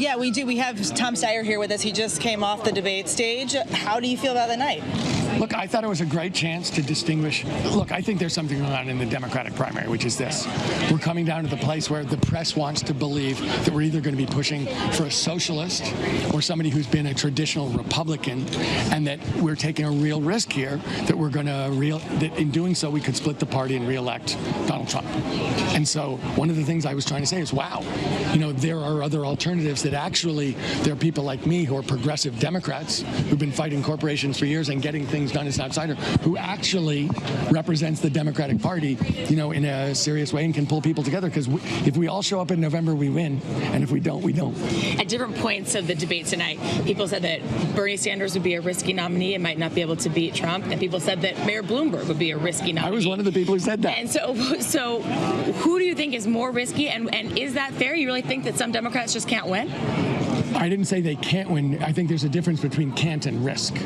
Yeah, we do. We have Tom Steyer here with us. He just came off the debate stage. How do you feel about the night? Look, I thought it was a great chance to distinguish. Look, I think there's something going on in the Democratic primary, which is this. We're coming down to the place where the press wants to believe that we're either going to be pushing for a socialist or somebody who's been a traditional Republican, and that we're taking a real risk here, that we're going to that in doing so we could split the party and re-elect Donald Trump. And so one of the things I was trying to say is, wow, there are other alternatives, that actually there are people like me who are progressive Democrats who've been fighting corporations for years and getting things done as an outsider, who actually represents the Democratic Party, in a serious way and can pull people together. Because if we all show up in November, we win, and if we don't, we don't. At different points of the debate tonight, people said that Bernie Sanders would be a risky nominee and might not be able to beat Trump, and people said that Mayor Bloomberg would be a risky nominee. I was one of the people who said that. And so who do you think is more risky, and is that fair? You really think that some Democrats just can't win? I didn't say they can't win. I think there's a difference between can't and risk.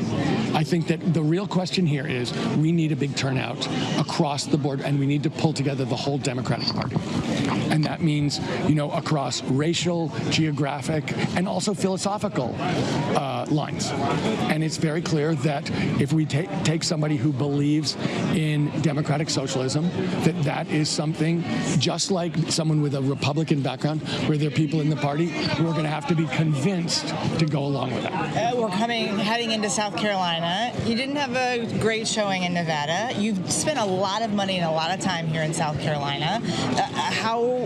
I think that the real question here is we need a big turnout across the board, and we need to pull together the whole Democratic Party. And that means, across racial, geographic, and also philosophical lines. And it's very clear that if we take somebody who believes in democratic socialism, that is something just like someone with a Republican background, where there are people in the party who are going to have to be convinced to go along with that. We're heading into South Carolina. You didn't have a great showing in Nevada. You've spent a lot of money and a lot of time here in South Carolina.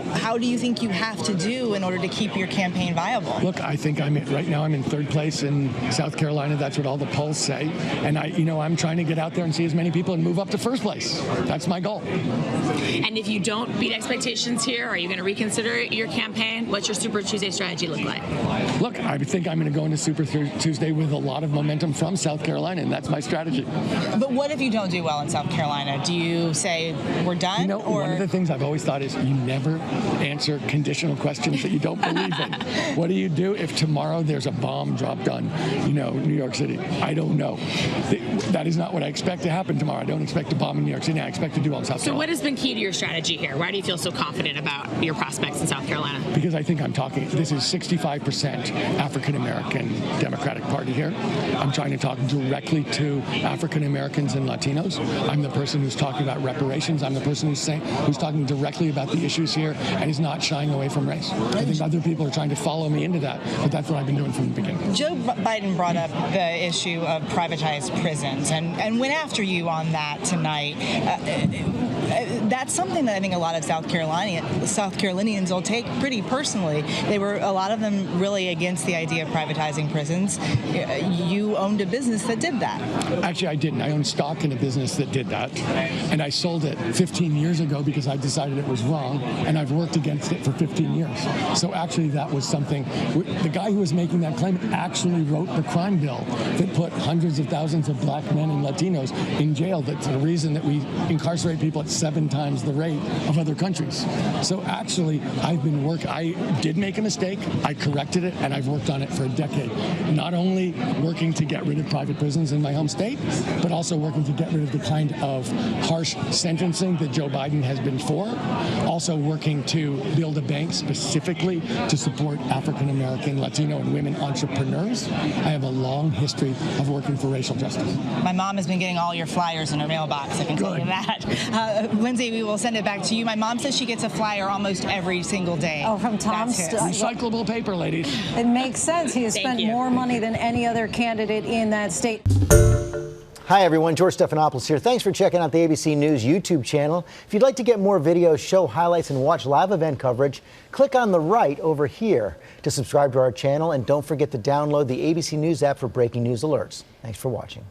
How do you think you have to do in order to keep your campaign viable? Look, I think right now I'm in third place in South Carolina. That's what all the polls say. And I'm trying to get out there and see as many people and move up to first place. That's my goal. And if you don't beat expectations here, are you going to reconsider your campaign? What's your Super Tuesday strategy look like? Look, I think I'm going to go into Super Tuesday with a lot of momentum from South Carolina, and that's my strategy. But what if you don't do well in South Carolina? Do you say we're done? One of the things I've always thought is you never answer conditional questions that you don't believe in. What do you do if tomorrow there's a bomb dropped on, New York City? I don't know. That is not what I expect to happen tomorrow. I don't expect a bomb in New York City. I expect to do well in South Carolina. So what has been key to your strategy here? Why do you feel so confident about your prospects in South Carolina? Because I think this is 65% African-American Democratic Party here. I'm trying to talk directly to African-Americans and Latinos. I'm the person who's talking about reparations. I'm the person who's talking directly about the issues here and is not shying away from race. I think other people are trying to follow me into that, but that's what I've been doing from the beginning. Joe Biden brought up the issue of privatized prisons and went after you on that tonight. That's something that I think a lot of South Carolinians will take pretty personally. A lot of them really against the idea of privatizing prisons. You owned a business that did that. Actually, I didn't. I owned stock in a business that did that, and I sold it 15 years ago because I decided it was wrong, and I've worked against it for 15 years. So actually, that was something. The guy who was making that claim actually wrote the crime bill that put hundreds of thousands of black men and Latinos in jail. That's the reason that we incarcerate people at 7 times the rate of other countries. So actually, I did make a mistake. I corrected it, and I've worked on it for a decade. Not only working to get rid of private prisons in my home state, but also working to get rid of the kind of harsh sentencing that Joe Biden has been for. Also working to build a bank specifically to support African-American, Latino, and women entrepreneurs. I have a long history of working for racial justice. My mom has been getting all your flyers in her mailbox, I can tell you that. Lindsay, we will send it back to you. My mom says she gets a flyer almost every single day. Oh, from Tom's recyclable paper, ladies. It makes sense. He has spent more money than any other candidate in that state. Hi, everyone. George Stephanopoulos here. Thanks for checking out the ABC News YouTube channel. If you'd like to get more videos, show highlights, and watch live event coverage, click on the right over here to subscribe to our channel. And don't forget to download the ABC News app for breaking news alerts. Thanks for watching.